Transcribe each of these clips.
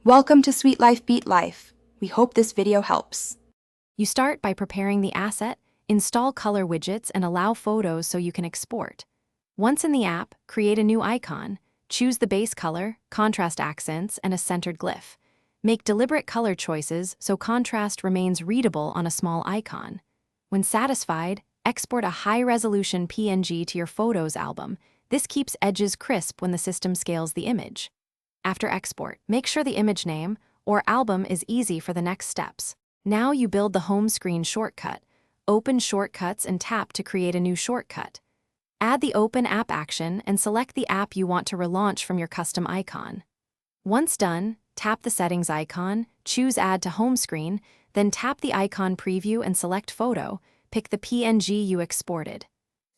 Welcome to Sweet Life Beat Life. We hope this video helps. You start by preparing the asset, install color widgets, and allow photos so you can export. Once in the app, create a new icon, choose the base color, contrast accents, and a centered glyph. Make deliberate color choices so contrast remains readable on a small icon. When satisfied, export a high-resolution PNG to your Photos album. This keeps edges crisp when the system scales the image. After export, make sure the image name or album is easy for the next steps. Now you build the home screen shortcut. Open Shortcuts and tap to create a new shortcut. Add the Open App action and select the app you want to relaunch from your custom icon. Once done, tap the Settings icon, choose Add to Home Screen, then tap the icon preview and select Photo. Pick the PNG you exported.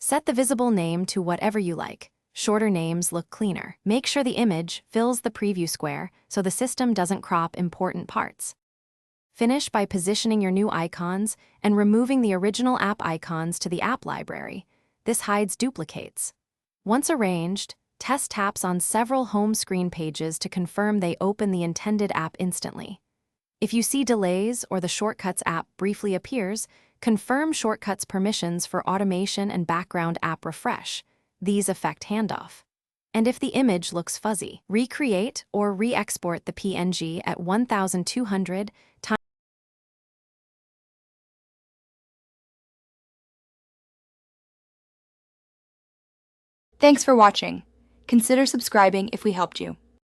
Set the visible name to whatever you like. Shorter names look cleaner. Make sure the image fills the preview square so the system doesn't crop important parts. Finish by positioning your new icons and removing the original app icons to the app library. This hides duplicates. Once arranged, test taps on several home screen pages to confirm they open the intended app instantly. If you see delays or the Shortcuts app briefly appears, confirm Shortcuts permissions for automation and background app refresh. These affect handoff. And if the image looks fuzzy, recreate or re-export the PNG at 1200 times. Thanks for watching. Consider subscribing if we helped you.